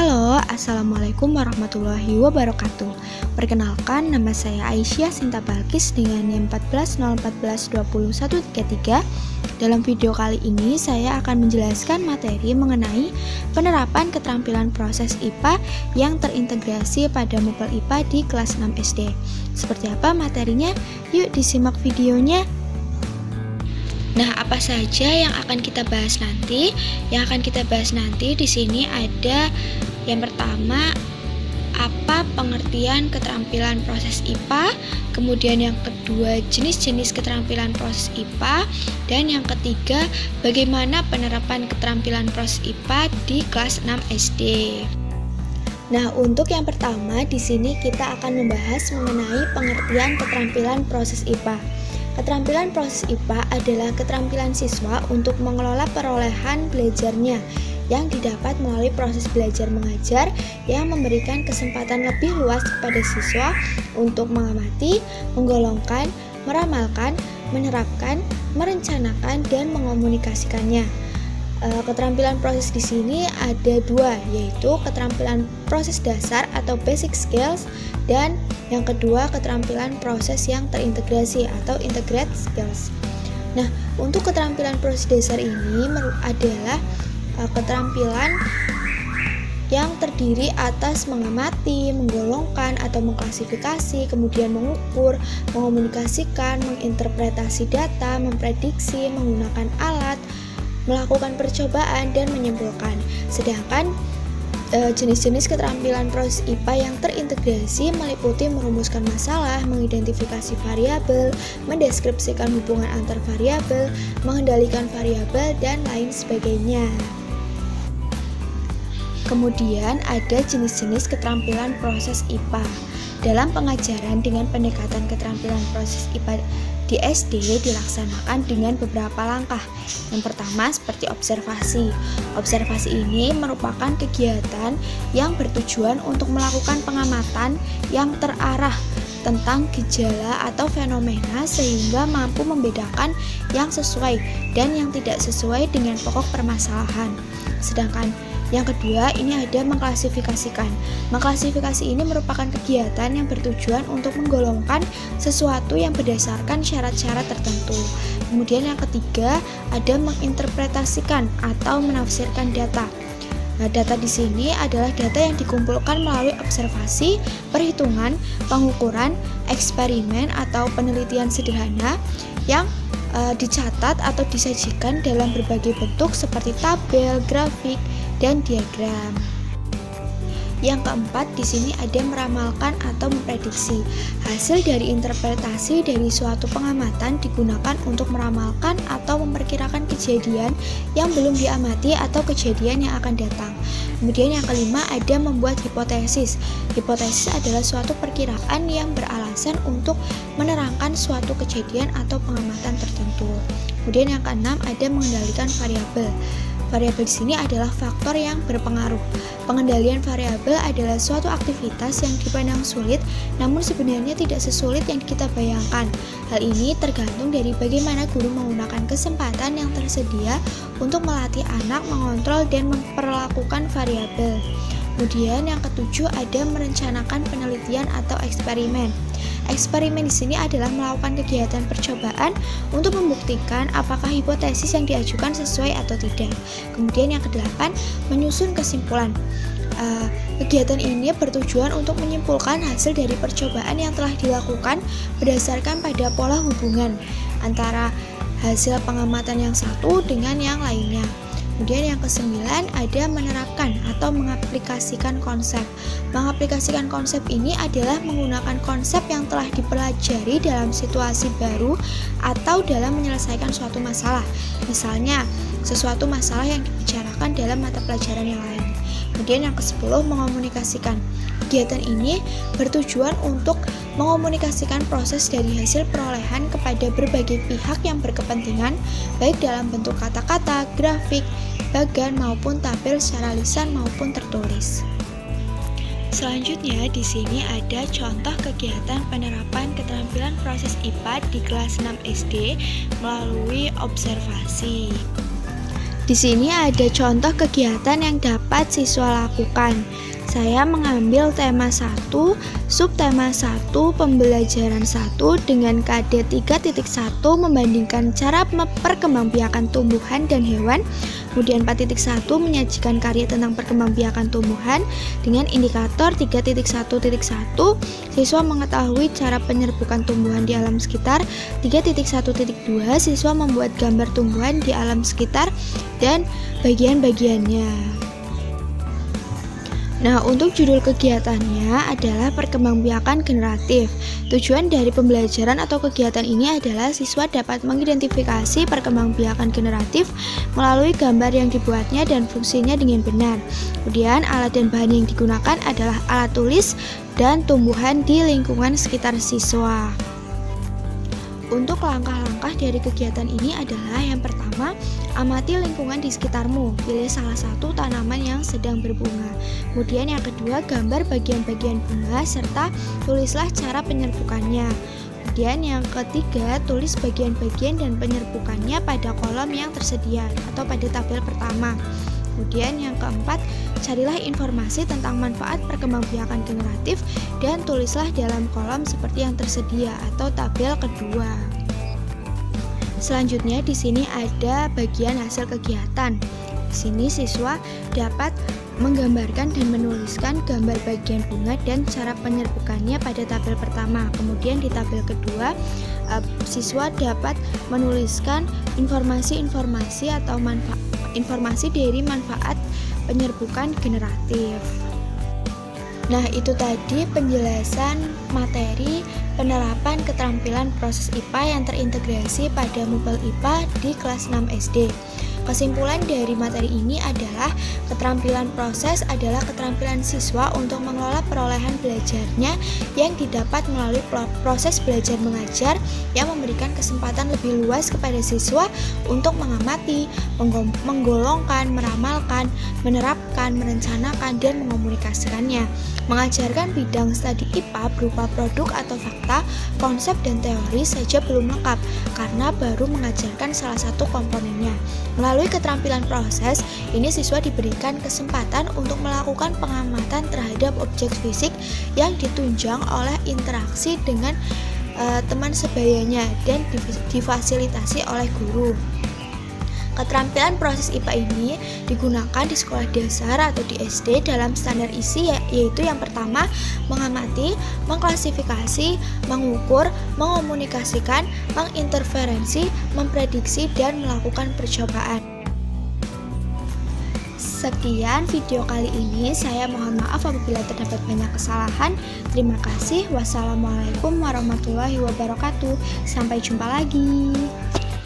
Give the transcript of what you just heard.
Halo, Assalamualaikum warahmatullahi wabarakatuh. Perkenalkan, nama saya Aisyah Sinta Balkis dengan NIM 1401420133. Dalam video kali ini, saya akan menjelaskan materi mengenai penerapan keterampilan proses IPA yang terintegrasi pada Mupel IPA di kelas 6 SD. Seperti apa materinya? Yuk disimak videonya. Nah, apa saja yang akan kita bahas nanti? Yang akan kita bahas nanti di sini ada yang pertama, apa pengertian keterampilan proses IPA, kemudian yang kedua, jenis-jenis keterampilan proses IPA, dan yang ketiga, bagaimana penerapan keterampilan proses IPA di kelas 6 SD. Nah, untuk yang pertama di sini kita akan membahas mengenai pengertian keterampilan proses IPA. Keterampilan proses IPA adalah keterampilan siswa untuk mengelola perolehan belajarnya yang didapat melalui proses belajar mengajar yang memberikan kesempatan lebih luas kepada siswa untuk mengamati, menggolongkan, meramalkan, menerapkan, merencanakan, dan mengomunikasikannya. Keterampilan proses di sini ada dua, yaitu keterampilan proses dasar atau basic skills, dan yang kedua keterampilan proses yang terintegrasi atau integrated skills. Nah, untuk keterampilan proses dasar ini adalah keterampilan yang terdiri atas mengamati, menggolongkan atau mengklasifikasi, kemudian mengukur, mengomunikasikan, menginterpretasi data, memprediksi, menggunakan alat, melakukan percobaan, dan menyimpulkan. Sedangkan jenis-jenis keterampilan proses IPA yang terintegrasi meliputi merumuskan masalah, mengidentifikasi variabel, mendeskripsikan hubungan antar variabel, mengendalikan variabel, dan lain sebagainya. Kemudian ada jenis-jenis keterampilan proses IPA. Dalam pengajaran dengan pendekatan keterampilan proses IPA di SD dilaksanakan dengan beberapa langkah. Yang pertama seperti observasi. Observasi ini merupakan kegiatan yang bertujuan untuk melakukan pengamatan yang terarah tentang gejala atau fenomena sehingga mampu membedakan yang sesuai dan yang tidak sesuai dengan pokok permasalahan. Sedangkan yang kedua, ini ada mengklasifikasikan. Mengklasifikasi ini merupakan kegiatan yang bertujuan untuk menggolongkan sesuatu yang berdasarkan syarat-syarat tertentu. Kemudian yang ketiga, ada menginterpretasikan atau menafsirkan data. Nah, data di sini adalah data yang dikumpulkan melalui observasi, perhitungan, pengukuran, eksperimen atau penelitian sederhana yang dicatat atau disajikan dalam berbagai bentuk seperti tabel, grafik, dan diagram. Yang keempat, di sini ada meramalkan atau memprediksi. Hasil dari interpretasi dari suatu pengamatan digunakan untuk meramalkan atau memperkirakan kejadian yang belum diamati atau kejadian yang akan datang. Kemudian yang kelima, ada membuat hipotesis. Hipotesis adalah suatu perkiraan yang beralasan untuk menerangkan suatu kejadian atau pengamatan tertentu. Kemudian yang keenam, ada mengendalikan variabel. Variabel di sini adalah faktor yang berpengaruh. Pengendalian variabel adalah suatu aktivitas yang dipandang sulit, namun sebenarnya tidak sesulit yang kita bayangkan. Hal ini tergantung dari bagaimana guru menggunakan kesempatan yang tersedia untuk melatih anak mengontrol dan memperlakukan variabel. Kemudian yang ketujuh, ada merencanakan penelitian atau eksperimen. Eksperimen di sini adalah melakukan kegiatan percobaan untuk membuktikan apakah hipotesis yang diajukan sesuai atau tidak. Kemudian yang kedelapan, menyusun kesimpulan. Kegiatan ini bertujuan untuk menyimpulkan hasil dari percobaan yang telah dilakukan berdasarkan pada pola hubungan antara hasil pengamatan yang satu dengan yang lainnya. Kemudian yang kesembilan, ada menerapkan atau mengaplikasikan konsep. Mengaplikasikan konsep ini adalah menggunakan konsep yang telah dipelajari dalam situasi baru atau dalam menyelesaikan suatu masalah. Misalnya, sesuatu masalah yang dibicarakan dalam mata pelajaran yang lain. Kemudian yang ke-10, mengomunikasikan. Kegiatan ini bertujuan untuk mengomunikasikan proses dari hasil perolehan kepada berbagai pihak yang berkepentingan, baik dalam bentuk kata-kata, grafik, bagan maupun tabel secara lisan maupun tertulis. Selanjutnya di sini ada contoh kegiatan penerapan keterampilan proses IPA di kelas 6 SD melalui observasi. Di sini ada contoh kegiatan yang dapat siswa lakukan. Saya mengambil tema 1, subtema 1, pembelajaran 1 dengan KD 3.1 membandingkan cara perkembangbiakan tumbuhan dan hewan. Kemudian 4.1 menyajikan karya tentang perkembangbiakan tumbuhan dengan indikator 3.1.1. Siswa mengetahui cara penyerbukan tumbuhan di alam sekitar. 3.1.2 siswa membuat gambar tumbuhan di alam sekitar dan bagian-bagiannya. Nah, untuk judul kegiatannya adalah perkembangbiakan generatif. Tujuan dari pembelajaran atau kegiatan ini adalah siswa dapat mengidentifikasi perkembangbiakan generatif melalui gambar yang dibuatnya dan fungsinya dengan benar. Kemudian, alat dan bahan yang digunakan adalah alat tulis dan tumbuhan di lingkungan sekitar siswa. Untuk langkah-langkah dari kegiatan ini adalah yang pertama, amati lingkungan di sekitarmu. Pilih salah satu tanaman yang sedang berbunga. Kemudian yang kedua, gambar bagian-bagian bunga serta tulislah cara penyerbukannya. Kemudian yang ketiga, tulis bagian-bagian dan penyerbukannya pada kolom yang tersedia atau pada tabel pertama. Kemudian yang keempat, carilah informasi tentang manfaat perkembangbiakan generatif dan tulislah dalam kolom seperti yang tersedia atau tabel kedua. Selanjutnya di sini ada bagian hasil kegiatan. Di sini siswa dapat menggambarkan dan menuliskan gambar bagian bunga dan cara penyerbukannya pada tabel pertama. Kemudian di tabel kedua, siswa dapat menuliskan informasi-informasi atau informasi dari manfaat penyerbukan generatif. Nah, itu tadi penjelasan materi penerapan keterampilan proses IPA yang terintegrasi pada MUPEL IPA di kelas 6 SD. Kesimpulan dari materi ini adalah keterampilan proses adalah keterampilan siswa untuk mengelola perolehan belajarnya yang didapat melalui proses belajar mengajar yang memberikan kesempatan lebih luas kepada siswa untuk mengamati, menggolongkan, meramalkan, menerapkan, merencanakan, dan mengomunikasikannya. Mengajarkan bidang studi IPA berupa produk atau fakta, konsep, dan teori saja belum lengkap karena baru mengajarkan salah satu komponennya. Melalui keterampilan proses, ini siswa diberikan kesempatan untuk melakukan pengamatan terhadap objek fisik yang ditunjang oleh interaksi dengan teman sebayanya dan difasilitasi oleh guru. Keterampilan proses IPA ini digunakan di sekolah dasar atau di SD dalam standar isi yaitu yang pertama, mengamati, mengklasifikasi, mengukur, mengomunikasikan, menginterferensi, memprediksi, dan melakukan percobaan. Sekian video kali ini, saya mohon maaf apabila terdapat banyak kesalahan. Terima kasih. Wassalamualaikum warahmatullahi wabarakatuh. Sampai jumpa lagi.